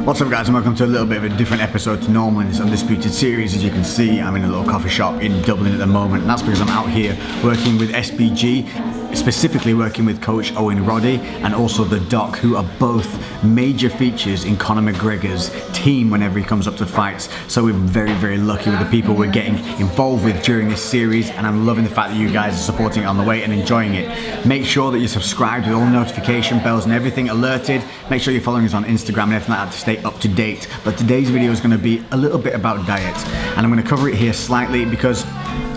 What's up guys, and welcome to a little bit of a different episode to normal in this Undisputed series. As you can see, I'm in a little coffee shop in Dublin at the moment, and that's because I'm out here working with SBG, specifically working with Coach Owen Roddy and also the Doc, who are both major features in Conor McGregor's team whenever he comes up to fights. So we're very, very lucky with the people we're getting involved with during this series, and I'm loving the fact that you guys are supporting it on the way and enjoying it. Make sure that you're subscribed with all the notification bells and everything alerted. Make sure you're following us on Instagram and everything like that to stay up to date. But today's video is going to be a little bit about diet, and I'm going to cover it here slightly because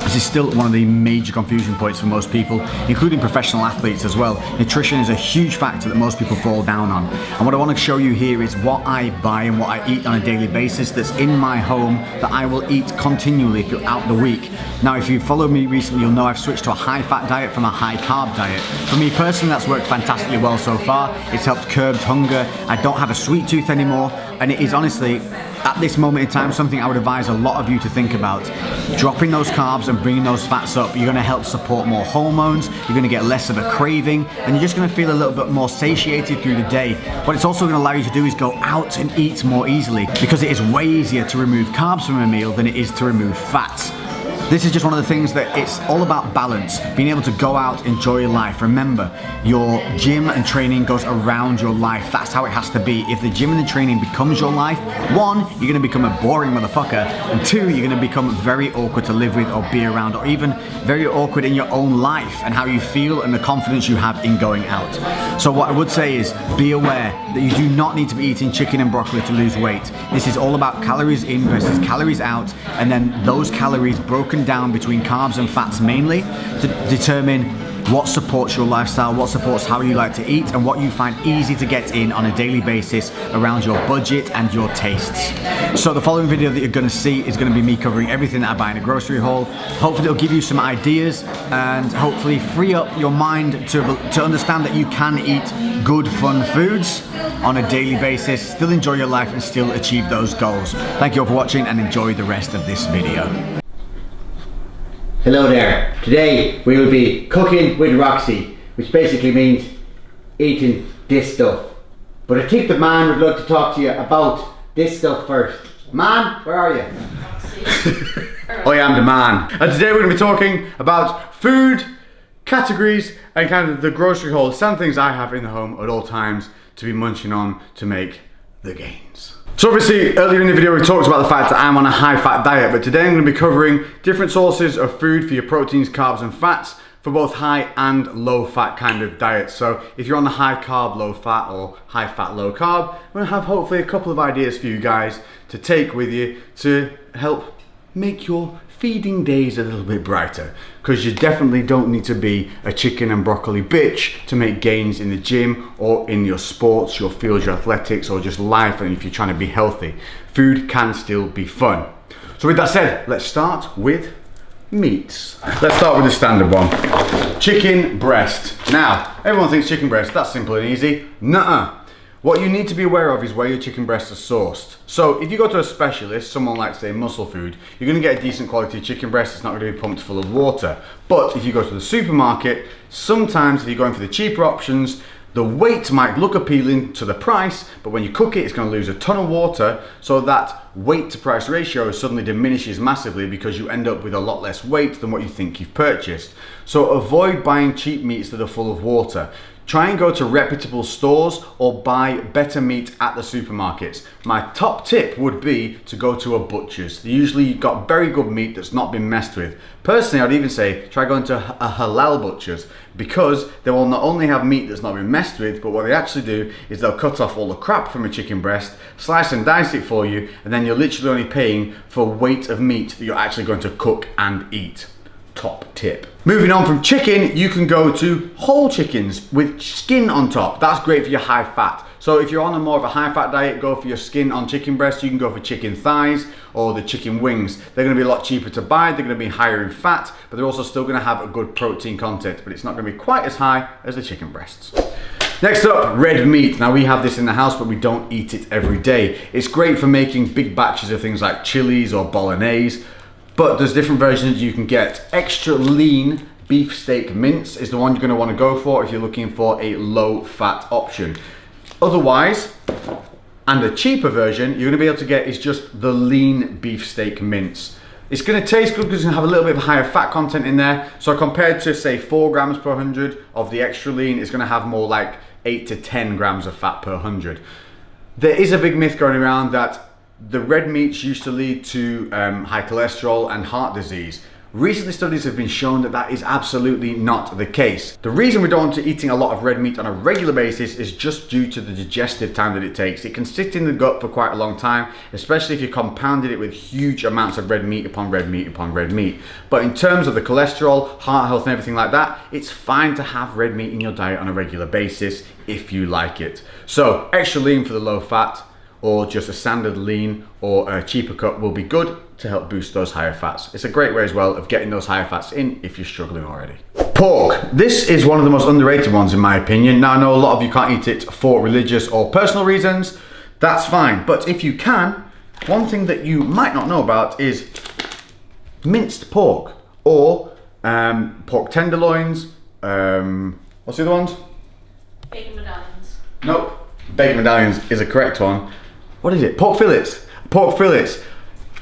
this is still one of the major confusion points for most people, including professional athletes as well. Nutrition is a huge factor that most people fall down on. And what I want to show you here is what I buy and what I eat on a daily basis that's in my home that I will eat continually throughout the week. Now, if you followed me recently, you'll know I've switched to a high-fat diet from a high-carb diet. For me personally, that's worked fantastically well so far. It's helped curb hunger. I don't have a sweet ttooth anymore, and it is honestly, at this moment in time, something I would advise a lot of you to think about. Dropping those carbs and bringing those fats up, you're going to help support more hormones, you're going to get less of a craving, and you're just going to feel a little bit more satiated through the day. What it's also going to allow you to do is go out and eat more easily, because it is way easier to remove carbs from a meal than it is to remove fats. This is just one of the things that it's all about balance, being able to go out, enjoy your life. Remember, your gym and training goes around your life. That's how it has to be. If the gym and the training becomes your life, one, you're gonna become a boring motherfucker, and two, you're gonna become very awkward to live with or be around, or even very awkward in your own life and how you feel and the confidence you have in going out. So what I would say is, be aware that you do not need to be eating chicken and broccoli to lose weight. This is all about calories in versus calories out, and then those calories broken down between carbs and fats mainly to determine what supports your lifestyle, what supports how you like to eat, and what you find easy to get in on a daily basis around your budget and your tastes. So the following video that you're going to see is going to be me covering everything that I buy in a grocery haul. Hopefully it'll give you some ideas and hopefully free up your mind to understand that you can eat good, fun foods on a daily basis, still enjoy your life and still achieve those goals. Thank you all for watching and enjoy the rest of this video. Hello there. Today we will be cooking with Roxy, which basically means eating this stuff. But I think the man would like to talk to you about this stuff first. Man, where are you? I am the man. And today we're going to be talking about food, categories, and kind of the grocery haul. Some things I have in the home at all times to be munching on to make the gains. So obviously earlier in the video we talked about the fact that I'm on a high-fat diet, but today I'm going to be covering different sources of food for your proteins, carbs and fats for both high and low-fat kind of diets. So if you're on the high-carb, low-fat or high-fat, low-carb, I'm going to have hopefully a couple of ideas for you guys to take with you to help make your feeding days a little bit brighter, because you definitely don't need to be a chicken and broccoli bitch to make gains in the gym or in your sports, your fields, your athletics, or just life. And if you're trying to be healthy, food can still be fun. So with that said, let's start with meats. Let's start with the standard one, chicken breast. Now everyone thinks chicken breast, that's simple and easy. Nuh-uh. What you need to be aware of is where your chicken breasts are sourced. So if you go to a specialist, someone like say Muscle Food, you're going to get a decent quality chicken breast. It's not going to be pumped full of water. But if you go to the supermarket, sometimes if you're going for the cheaper options, the weight might look appealing to the price, but when you cook it, it's going to lose a ton of water, so that weight to price ratio suddenly diminishes massively because you end up with a lot less weight than what you think you've purchased. So avoid buying cheap meats that are full of water. Try and go to reputable stores or buy better meat at the supermarkets. My top tip would be to go to a butcher's. They usually got very good meat that's not been messed with. Personally, I'd even say try going to a halal butcher's, because they will not only have meat that's not been messed with, but what they actually do is they'll cut off all the crap from a chicken breast, slice and dice it for you, and then you're literally only paying for weight of meat that you're actually going to cook and eat. Top tip. Moving on from chicken, you can go to whole chickens with skin on top. That's great for your high fat. So if you're on a more of a high fat diet, go for your skin on chicken breast. You can go for chicken thighs or the chicken wings. They're going to be a lot cheaper to buy. They're going to be higher in fat, but they're also still going to have a good protein content, but it's not going to be quite as high as the chicken breasts. Next up, red meat. Now we have this in the house, but we don't eat it every day. It's great for making big batches of things like chilies or bolognese, but there's different versions you can get. Extra lean beef steak mince is the one you're going to want to go for if you're looking for a low fat option. Otherwise, And the cheaper version you're gonna be able to get is just the lean beefsteak mince. It's gonna taste good because it's gonna have a little bit of higher fat content in there. So compared to say 4 grams per 100 of the extra lean, it's gonna have more like 8 to 10 grams of fat per 100. There is a big myth going around that the red meats used to lead to high cholesterol and heart disease. Recently, studies have been shown that that is absolutely not the case. The reason we don't want to eating a lot of red meat on a regular basis is just due to the digestive time that it takes. It can sit in the gut for quite a long time, especially if you compounded it with huge amounts of red meat upon red meat upon red meat. But in terms of the cholesterol, heart health and everything like that, it's fine to have red meat in your diet on a regular basis if you like it. So extra lean for the low fat, or just a standard lean or a cheaper cut will be good to help boost those higher fats. It's a great way as well of getting those higher fats in if you're struggling already. Pork. This is one of the most underrated ones in my opinion. Now I know a lot of you can't eat it for religious or personal reasons. That's fine, but if you can, one thing that you might not know about is minced pork or pork tenderloins. What's the other ones? Bacon medallions. Nope. Bacon medallions is a correct one. What is it? Pork fillets. Pork fillets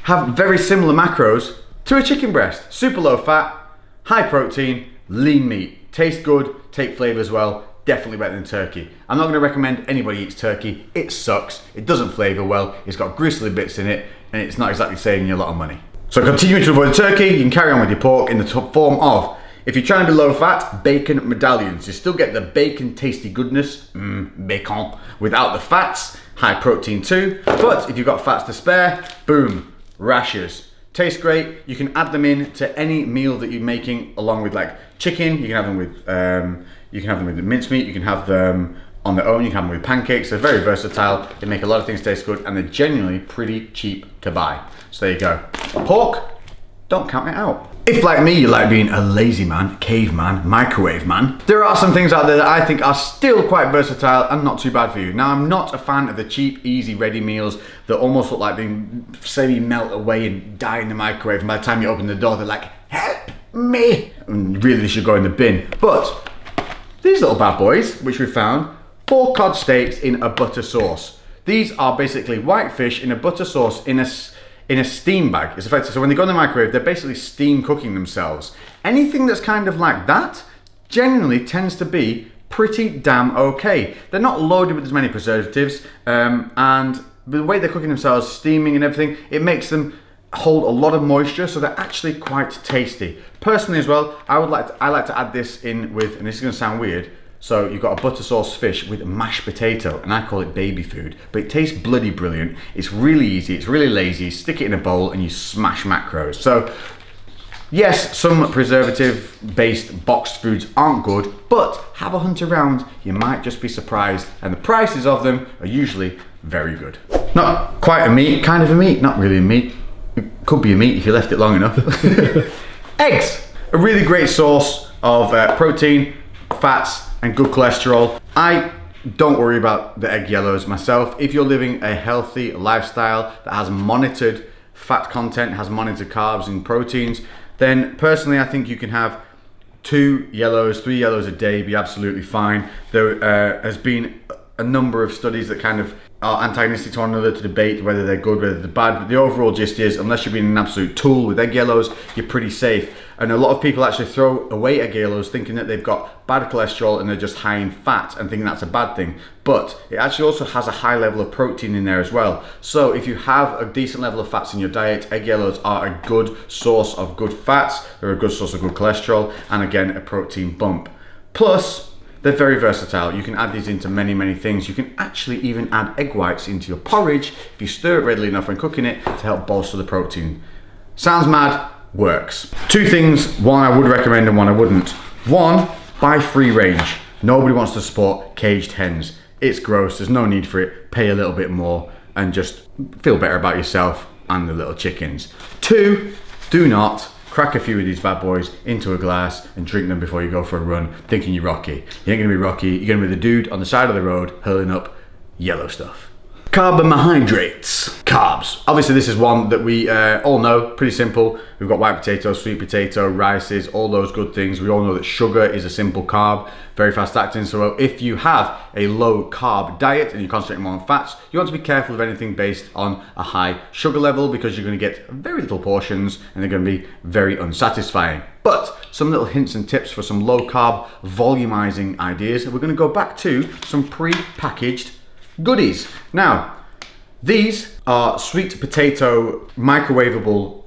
have very similar macros to a chicken breast. Super low fat, high protein, lean meat. Tastes good, take flavor as well. Definitely better than turkey. I'm not going to recommend anybody eats turkey. It sucks. It doesn't flavor well. It's got gristly bits in it, and it's not exactly saving you a lot of money. So continuing to avoid turkey, you can carry on with your pork in the form of, if you're trying to be low fat, bacon medallions. You still get the bacon tasty goodness, bacon, without the fats, high protein too. But if you've got fats to spare, boom, rashers. Taste great. You can add them in to any meal that you're making, along with like chicken. You can have them with the mincemeat. You can have them on their own. You can have them with pancakes. They're very versatile. They make a lot of things taste good, and they're genuinely pretty cheap to buy. So there you go. Pork, don't count it out. If like me, you like being a lazy man, caveman, microwave man, there are some things out there that I think are still quite versatile and not too bad for you. Now, I'm not a fan of the cheap, easy, ready meals that almost look like they semi-melt away and die in the microwave, and by the time you open the door, they're like, help me! And really, they should go in the bin. But these little bad boys, which we found, 4 cod steaks in a butter sauce. These are basically white fish in a butter sauce in a steam bag. It's effective. So when they go in the microwave, they're basically steam cooking themselves. Anything that's kind of like that generally tends to be pretty damn okay. They're not loaded with as many preservatives, and the way they're cooking themselves, steaming and everything, it makes them hold a lot of moisture, so they're actually quite tasty. Personally as well, I like to add this in with, and this is gonna sound weird, so you've got a butter sauce fish with mashed potato, and I call it baby food, but it tastes bloody brilliant. It's really easy, it's really lazy. Stick it in a bowl and you smash macros. So yes, some preservative-based boxed foods aren't good, but have a hunt around. You might just be surprised, and the prices of them are usually very good. Not quite a meat, kind of a meat, not really a meat. It could be a meat if you left it long enough. Eggs, a really great source of protein, fats, and good cholesterol. I don't worry about the egg yellows myself. If you're living a healthy lifestyle that has monitored fat content, has monitored carbs and proteins, then personally I think you can have 2 yellows, 3 yellows a day, be absolutely fine. There has been a number of studies that kind of are antagonistic to one another to debate whether they're good, whether they're bad, but the overall gist is, unless you're being an absolute tool with egg yellows, you're pretty safe. And a lot of people actually throw away egg yellows thinking that they've got bad cholesterol and they're just high in fat and thinking that's a bad thing. But it actually also has a high level of protein in there as well. So if you have a decent level of fats in your diet, egg yellows are a good source of good fats, they're a good source of good cholesterol, and again, a protein bump. Plus, they're very versatile. You can add these into many, many things. You can actually even add egg whites into your porridge if you stir it readily enough when cooking it to help bolster the protein. Sounds mad, works. 2 things, one I would recommend and one I wouldn't. 1, buy free range. Nobody wants to support caged hens. It's gross, there's no need for it. Pay a little bit more and just feel better about yourself and the little chickens. 2, do not crack a few of these bad boys into a glass and drink them before you go for a run thinking you're Rocky. You ain't gonna be Rocky, you're gonna be the dude on the side of the road hurling up yellow stuff. CARBO-MA-HYDRATES. Carbs. Obviously this is one that we all know, pretty simple. We've got white potato, sweet potato, rices, all those good things. We all know that sugar is a simple carb, very fast acting. So if you have a low carb diet and you're concentrating more on fats, you want to be careful of anything based on a high sugar level because you're going to get very little portions and they're going to be very unsatisfying. But some little hints and tips for some low carb volumizing ideas. We're going to go back to some pre-packaged goodies. Now, these are sweet potato microwavable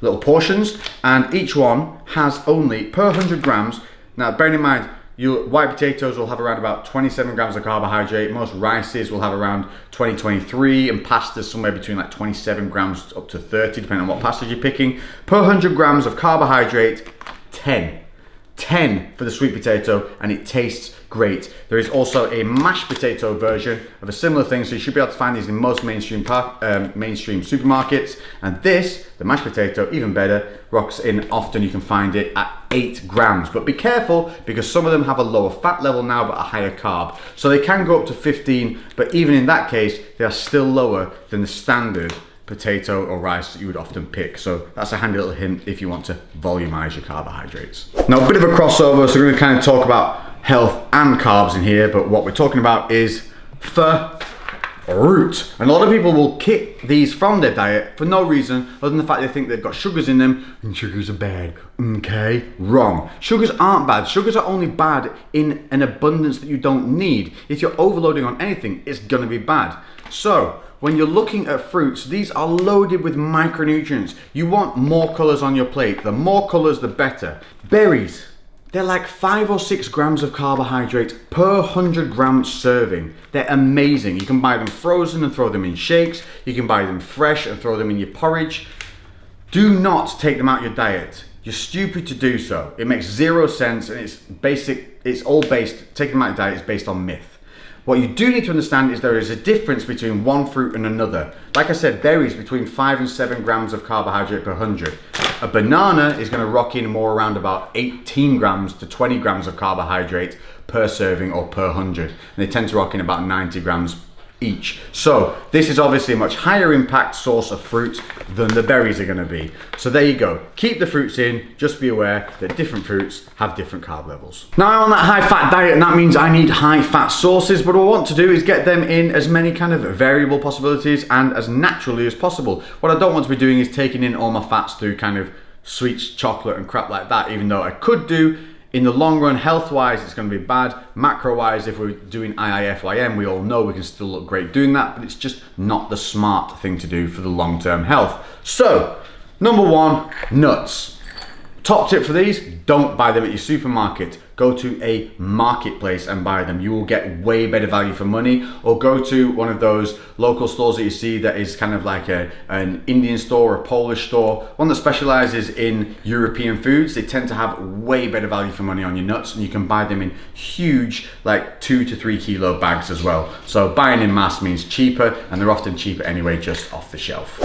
little portions, and each one has only per 100 grams. Now, bearing in mind, your white potatoes will have around about 27 grams of carbohydrate. Most rices will have around 23, and pastas somewhere between like 27 grams up to 30, depending on what pastas you're picking. Per 100 grams of carbohydrate, 10 for the sweet potato, and it tastes great. There is also a mashed potato version of a similar thing, so you should be able to find these in most mainstream supermarkets. And this, the mashed potato, even better, rocks in often. You can find it at 8 grams, but be careful because some of them have a lower fat level now but a higher carb, so they can go up to 15, but even in that case they are still lower than the standard potato or rice that you would often pick. So that's a handy little hint if you want to volumize your carbohydrates. Now, a bit of a crossover, so we're going to kind of talk about health and carbs in here, but what we're talking about is fruit. And a lot of people will kick these from their diet for no reason other than the fact they think they've got sugars in them and sugars are bad. Okay, wrong. Sugars aren't bad. Sugars are only bad in an abundance that you don't need. If you're overloading on anything, it's gonna be bad. So when you're looking at fruits, these are loaded with micronutrients. You want more colors on your plate. The more colors, the better. Berries. They're like 5 or 6 grams of carbohydrate per 100 gram serving. They're amazing. You can buy them frozen and throw them in shakes. You can buy them fresh and throw them in your porridge. Do not take them out of your diet. You're stupid to do so. It makes 0 sense, and it's all based, taking them out of your diet is based on myth. What you do need to understand is there is a difference between one fruit and another. Like I said, berries between 5 and 7 grams of carbohydrate per 100. A banana is going to rock in more around about 18 grams to 20 grams of carbohydrate per serving or per 100. And they tend to rock in about 90 grams each. So this is obviously a much higher impact source of fruit than the berries are going to be. So there you go. Keep the fruits in. Just be aware that different fruits have different carb levels. Now I'm on that high fat diet, and that means I need high fat sources, but what I want to do is get them in as many kind of variable possibilities and as naturally as possible. What I don't want to be doing is taking in all my fats through kind of sweets, chocolate and crap like that, even though I could do. In the long run, health-wise, it's going to be bad. Macro-wise, if we're doing IIFYM, we all know we can still look great doing that, but it's just not the smart thing to do for the long-term health. So, number 1, nuts. Top tip for these, don't buy them at your supermarket. Go to a marketplace and buy them. You will get way better value for money, or go to one of those local stores that you see that is kind of like an Indian store or a Polish store, one that specializes in European foods. They tend to have way better value for money on your nuts, and you can buy them in huge, like 2 to 3 kilo bags as well. So buying in mass means cheaper, and they're often cheaper anyway, just off the shelf.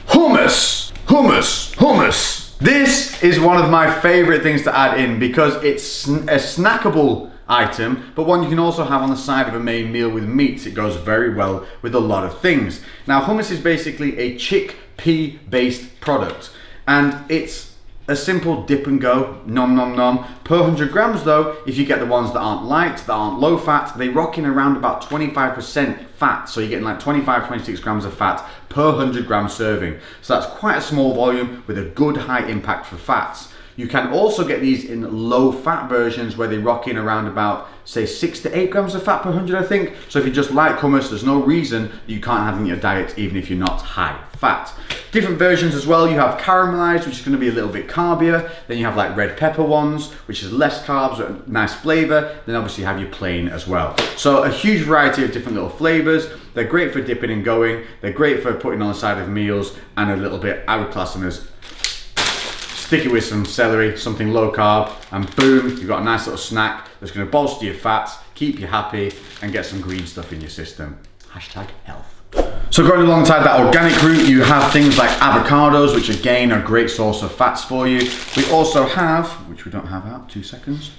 Hummus, hummus, hummus. This is one of my favorite things to add in because it's a snackable item, but one you can also have on the side of a main meal with meats. It goes very well with a lot of things. Now, hummus is basically a chickpea based product, and it's a simple dip and go, nom nom nom. Per 100 grams though, if you get the ones that aren't light, that aren't low fat, they rock in around about 25% fat. So you're getting like 25, 26 grams of fat per 100 gram serving. So that's quite a small volume with a good high impact for fats. You can also get these in low fat versions where they rock in around about, say, 6 to 8 grams of fat per 100, I think. So if you just like hummus, there's no reason that you can't have it in your diet even if you're not high fat. Different versions as well. You have caramelized, which is going to be a little bit carbier. Then you have like red pepper ones, which is less carbs, but a nice flavor. Then obviously you have your plain as well. So a huge variety of different little flavors. They're great for dipping and going. They're great for putting on the side of meals, and a little bit, I would class them as, stick it with some celery, something low carb, and boom, you've got a nice little snack that's going to bolster your fats, keep you happy, and get some green stuff in your system. Hashtag health. So going alongside that organic route, you have things like avocados, which again are a great source of fats for you. We also have, which we don't have out, 2 seconds.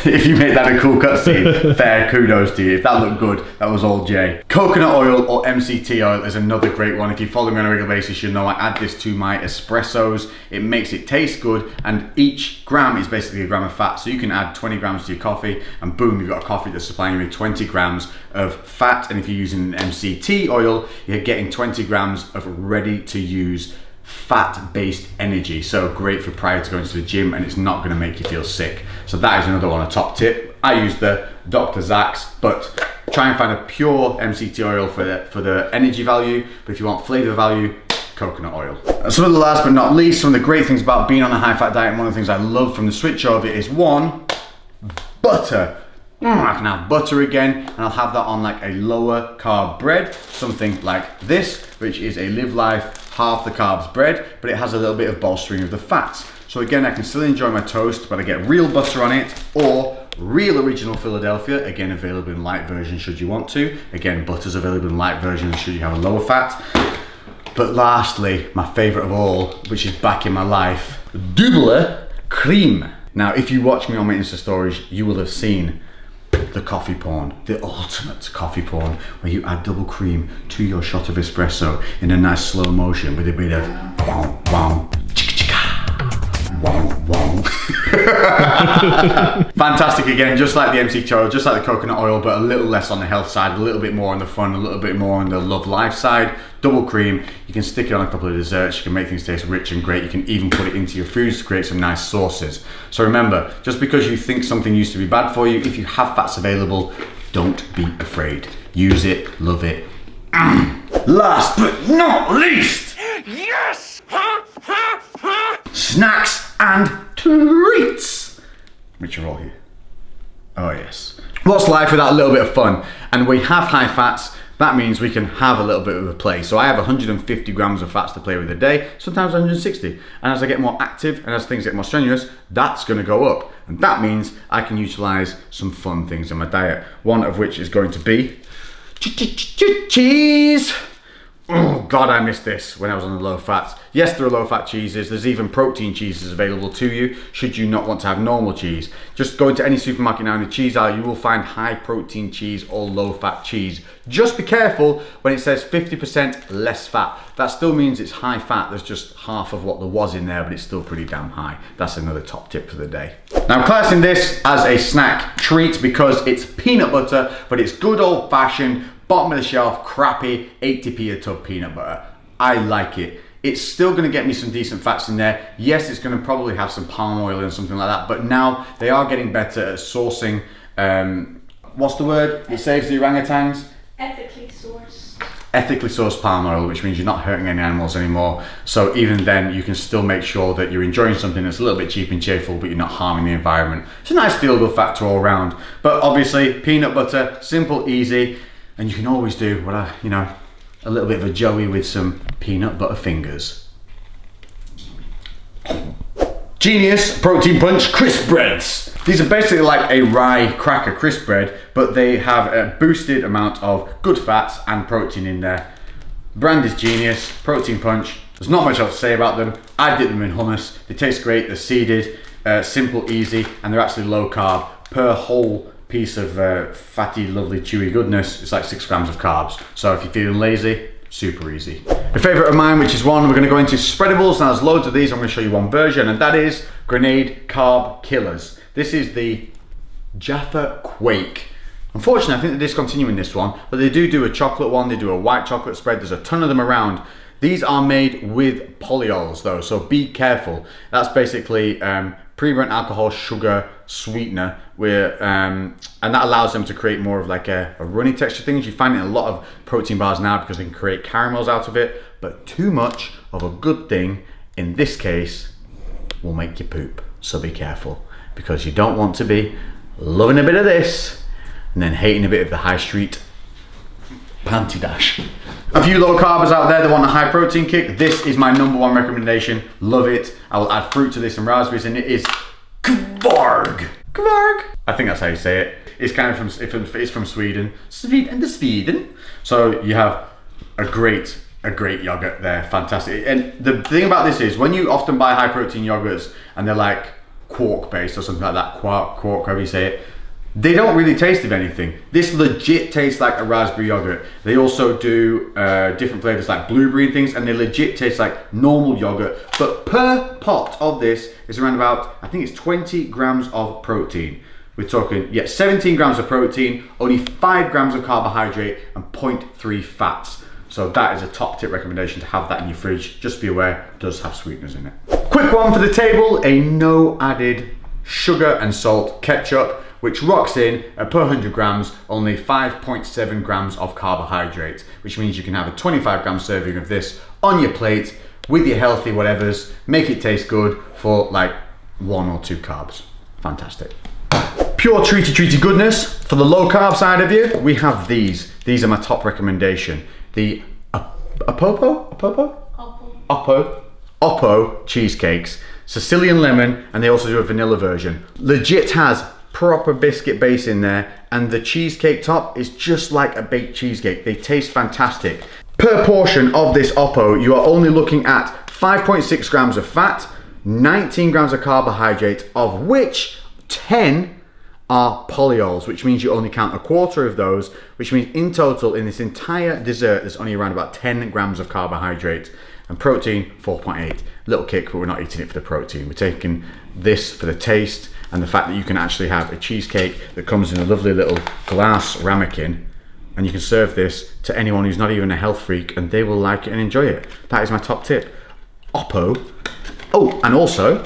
If you made that a cool cutscene, fair kudos to you. If that looked good, that was all Jay. Coconut oil or MCT oil is another great one. If you follow me on a regular basis, you'll know I add this to my espressos. It makes it taste good, and each gram is basically a gram of fat. So you can add 20 grams to your coffee, and boom, you've got a coffee that's supplying you with 20 grams of fat. And if you're using an MCT oil, you're getting 20 grams of ready to use fat-based energy. So great for prior to going to the gym, and it's not going to make you feel sick. So that is another one, a top tip. I use the Dr. Zach's, but try and find a pure MCT oil for the energy value. But if you want flavor value, coconut oil. And so the last but not least, some of the great things about being on a high-fat diet, and one of the things I love from the switch over is one, butter. I can have butter again, and I'll have that on like a lower carb bread, something like this, which is a Live Life half the carbs bread, but it has a little bit of bolstering of the fats. So again, I can still enjoy my toast, but I get real butter on it, or real original Philadelphia, again available in light version should you want to. Again, butter's available in light version should you have a lower fat. But lastly, my favorite of all, which is back in my life, double cream. Now, if you watch me on my Insta stories, you will have seen the coffee porn, the ultimate coffee porn, where you add double cream to your shot of espresso in a nice slow motion with a bit of wow, wow, chicka chicka, wow, wow. Fantastic again, just like the MCT oil, just like the coconut oil, but a little less on the health side, a little bit more on the fun, a little bit more on the love life side. Double cream, you can stick it on a couple of desserts, you can make things taste rich and great, you can even put it into your foods to create some nice sauces. So remember, just because you think something used to be bad for you, if you have fats available, don't be afraid. Use it, love it. Last but not least, yes! Snacks and treats, which are all here. Oh yes. What's life without a little bit of fun? And we have high fats. That means we can have a little bit of a play. So I have 150 grams of fats to play with a day, sometimes 160. And as I get more active and as things get more strenuous, that's gonna go up. And that means I can utilize some fun things in my diet. One of which is going to be cheese. Oh God, I missed this when I was on the low fats. Yes, there are low fat cheeses. There's even protein cheeses available to you should you not want to have normal cheese. Just go into any supermarket now in the cheese aisle, you will find high protein cheese or low fat cheese. Just be careful when it says 50% less fat. That still means it's high fat. There's just half of what there was in there, but it's still pretty damn high. That's another top tip for the day. Now I'm classing this as a snack treat because it's peanut butter, but it's good old fashioned, bottom of the shelf, crappy 80p a tub peanut butter. I like it. It's still gonna get me some decent fats in there. Yes, it's gonna probably have some palm oil and something like that, but now they are getting better at sourcing, what's the word that saves the orangutans? Ethically sourced. Ethically sourced palm oil, which means you're not hurting any animals anymore. So even then, you can still make sure that you're enjoying something that's a little bit cheap and cheerful, but you're not harming the environment. It's a nice feel-good factor all around. But obviously, peanut butter, simple, easy, and you can always do what a little bit of a joey with some peanut butter fingers. Genius Protein Punch crisp breads. These are basically like a rye cracker crisp bread, but they have a boosted amount of good fats and protein in there. Brand is Genius Protein Punch. There's not much else to say about them. I dip them in hummus. They taste great. They're seeded, simple, easy, and they're actually low carb. Per whole piece of fatty, lovely, chewy goodness, it's like 6 grams of carbs. So if you're feeling lazy, super easy. A favorite of mine, which is one we're going to go into, spreadables. Now there's loads of these. I'm going to show you one version, and that is Grenade Carb Killers. This is the Jaffa Quake. Unfortunately, I think they're discontinuing this one, but they do a chocolate one. They do a white chocolate spread. There's a ton of them around. These are made with polyols though, so be careful. That's basically pre-burnt alcohol, sugar, sweetener, and that allows them to create more of like a runny texture things. You find it in a lot of protein bars now because they can create caramels out of it, but too much of a good thing, in this case, will make you poop. So be careful, because you don't want to be loving a bit of this and then hating a bit of the high street panty dash. A few low carbers out there that want a high protein kick, this is my #1 recommendation. Love it. I will add fruit to this and raspberries, and it is Kvarg. Kvarg. I think that's how you say it. It's kind of it's from Sweden. Sweden. So you have a great yogurt there, fantastic. And the thing about this is, when you often buy high protein yogurts and they're like quark based or something like that, quark, however you say it. They don't really taste of anything. This legit tastes like a raspberry yogurt. They also do different flavors like blueberry and things, and they legit taste like normal yogurt. But per pot of this is around about, I think it's 20 grams of protein. We're talking, 17 grams of protein, only 5 grams of carbohydrate, and 0.3 fats. So that is a top tip recommendation to have that in your fridge. Just be aware, it does have sweeteners in it. Quick one for the table, a no added sugar and salt ketchup, which rocks in per 100 grams, only 5.7 grams of carbohydrate, which means you can have a 25 gram serving of this on your plate with your healthy whatevers, make it taste good for like 1 or 2 carbs. Fantastic. Pure treaty goodness. For the low carb side of you, we have these. These are my top recommendation. The Oppo cheesecakes, Sicilian lemon, and they also do a vanilla version. Legit has proper biscuit base in there, and the cheesecake top is just like a baked cheesecake. They taste fantastic. Per portion of this Oppo, you are only looking at 5.6 grams of fat, 19 grams of carbohydrate, of which 10 are polyols, which means you only count a quarter of those, which means in total in this entire dessert there's only around about 10 grams of carbohydrate, and protein 4.8. Little kick, but we're not eating it for the protein. We're taking this for the taste and the fact that you can actually have a cheesecake that comes in a lovely little glass ramekin, and you can serve this to anyone who's not even a health freak and they will like it and enjoy it. That is my top tip. Oppo. Oh, and also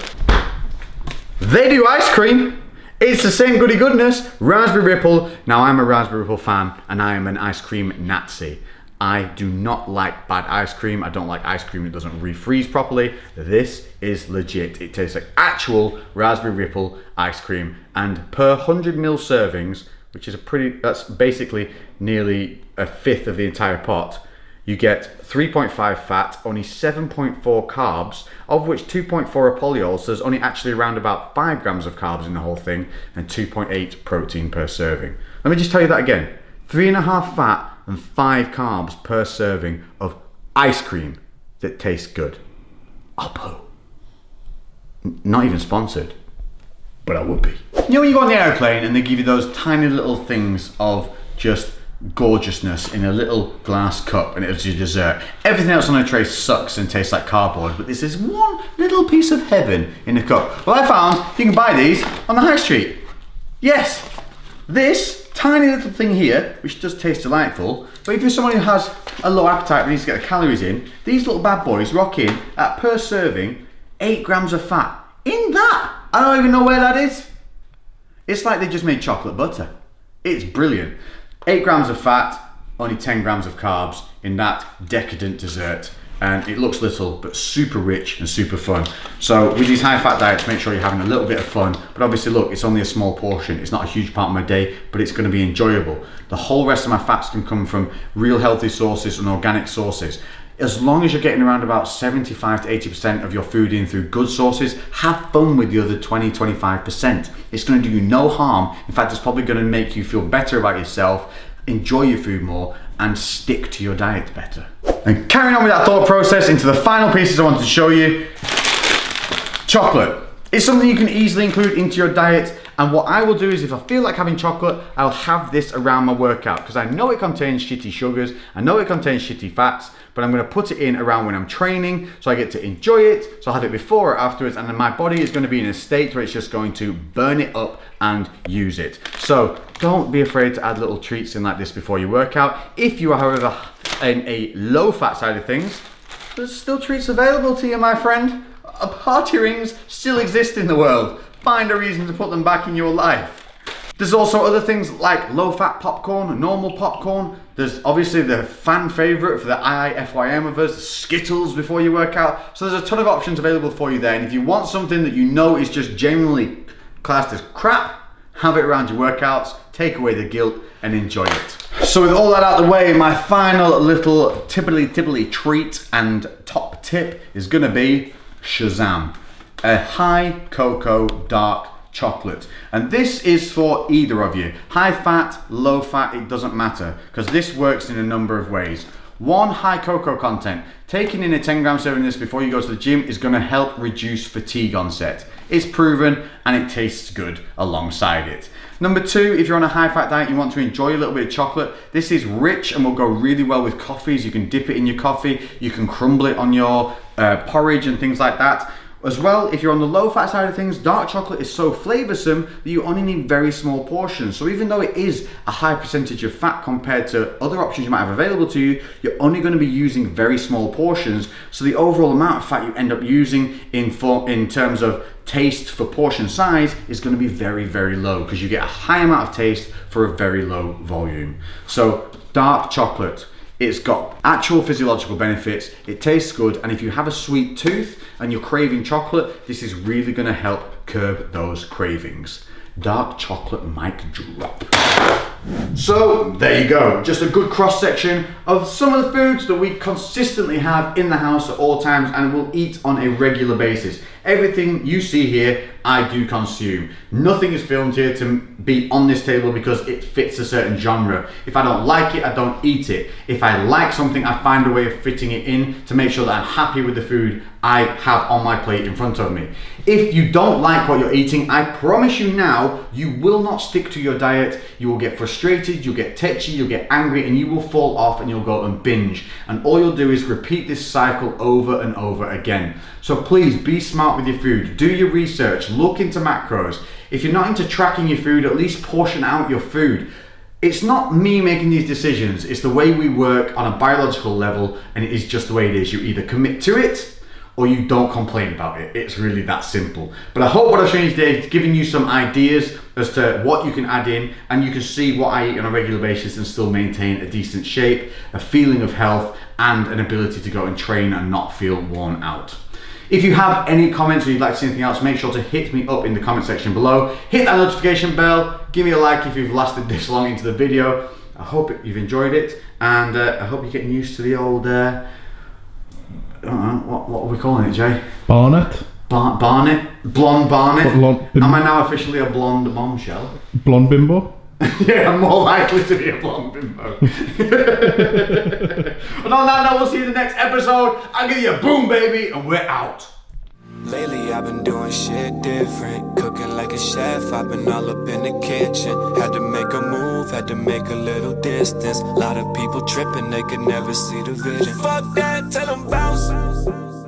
they do ice cream. It's the same goody goodness, Raspberry Ripple. Now I'm a Raspberry Ripple fan and I am an ice cream Nazi. I do not like bad ice cream. I don't like ice cream that doesn't refreeze properly. This is legit. It tastes like actual Raspberry Ripple ice cream, and per 100 ml servings, which is that's basically nearly a fifth of the entire pot, you get 3.5 fat, only 7.4 carbs, of which 2.4 are polyols, so there's only actually around about 5 grams of carbs in the whole thing, and 2.8 protein per serving. Let me just tell you that again. 3.5 fat and 5 carbs per serving of ice cream that tastes good. Oppo. Not even sponsored, but I would be. You know when you go on the airplane and they give you those tiny little things of just gorgeousness in a little glass cup and it's your dessert. Everything else on a tray sucks and tastes like cardboard, but this is one little piece of heaven in a cup. Well, I found you can buy these on the high street. Yes, this tiny little thing here, which does taste delightful, but if you're someone who has a low appetite and needs to get the calories in, these little bad boys rock in at per serving 8 grams of fat. In that, I don't even know where that is. It's like they just made chocolate butter. It's brilliant. 8 grams of fat, only 10 grams of carbs in that decadent dessert. And it looks little, but super rich and super fun. So with these high fat diets, make sure you're having a little bit of fun. But obviously look, it's only a small portion. It's not a huge part of my day, but it's gonna be enjoyable. The whole rest of my fats can come from real healthy sources and organic sources. As long as you're getting around about 75 to 80% of your food in through good sources, have fun with the other 20-25%. It's gonna do you no harm. In fact, it's probably gonna make you feel better about yourself, enjoy your food more, and stick to your diet better. And carrying on with that thought process into the final pieces I wanted to show you. Chocolate. It's something you can easily include into your diet, and what I will do is if I feel like having chocolate, I'll have this around my workout because I know it contains shitty sugars, I know it contains shitty fats, but I'm gonna put it in around when I'm training so I get to enjoy it, so I'll have it before or afterwards, and then my body is gonna be in a state where it's just going to burn it up and use it. So don't be afraid to add little treats in like this before you work out. If you are, however, in a low fat side of things, there's still treats available to you, my friend. Party rings still exist in the world. Find a reason to put them back in your life. There's also other things like low-fat popcorn, normal popcorn. There's obviously the fan favorite for the IIFYM of us, Skittles before you work out. So there's a ton of options available for you there. And if you want something that you know is just genuinely classed as crap, have it around your workouts, take away the guilt and enjoy it. So with all that out of the way, my final little tippily treat and top tip is gonna be Shazam, a high cocoa dark chocolate. And this is for either of you. High fat, low fat, it doesn't matter, because this works in a number of ways. 1, high cocoa content. Taking in a 10 gram serving of this before you go to the gym is going to help reduce fatigue onset. It's proven and it tastes good alongside it. Number 2, if you're on a high fat diet, you want to enjoy a little bit of chocolate, this is rich and will go really well with coffees. You can dip it in your coffee, you can crumble it on your porridge and things like that. As well, if you're on the low fat side of things, dark chocolate is so flavoursome that you only need very small portions. So even though it is a high percentage of fat compared to other options you might have available to you, you're only going to be using very small portions. So the overall amount of fat you end up using in terms of taste for portion size is going to be very, very low because you get a high amount of taste for a very low volume. So dark chocolate. It's got actual physiological benefits, it tastes good, and if you have a sweet tooth and you're craving chocolate, this is really going to help curb those cravings. Dark chocolate mic drop. So there you go, just a good cross section of some of the foods that we consistently have in the house at all times and will eat on a regular basis. Everything you see here, I do consume. Nothing is filmed here to be on this table because it fits a certain genre. If I don't like it, I don't eat it. If I like something, I find a way of fitting it in to make sure that I'm happy with the food I have on my plate in front of me. If you don't like what you're eating, I promise you now, you will not stick to your diet. You will get frustrated, you'll get tetchy, you'll get angry, and you will fall off and you'll go and binge. And all you'll do is repeat this cycle over and over again. So please be smart with your food. Do your research, look into macros. If you're not into tracking your food, at least portion out your food. It's not me making these decisions, it's the way we work on a biological level, and it is just the way it is. You either commit to it or you don't complain about it. It's really that simple. But I hope what I've shown you today is giving you some ideas as to what you can add in, and you can see what I eat on a regular basis and still maintain a decent shape, a feeling of health, and an ability to go and train and not feel worn out. If you have any comments or you'd like to see anything else, make sure to hit me up in the comment section below. Hit that notification bell, give me a like if you've lasted this long into the video. I hope you've enjoyed it, and I hope you're getting used to the old, I don't know, what are we calling it, Jay? Barnet. Barnet? Blonde Barnet? Am I now officially a blonde bombshell? Blonde bimbo? Yeah, I'm more likely to be a blonde bimbo. And on that note, we'll see you in the next episode. I'll give you a boom, baby, and we're out. Lately I've been doing shit different, cooking like a chef, I've been all up in the kitchen. Had to make a move, had to make a little distance. A lot of people tripping, they could never see the vision. Fuck that, tell them bounce.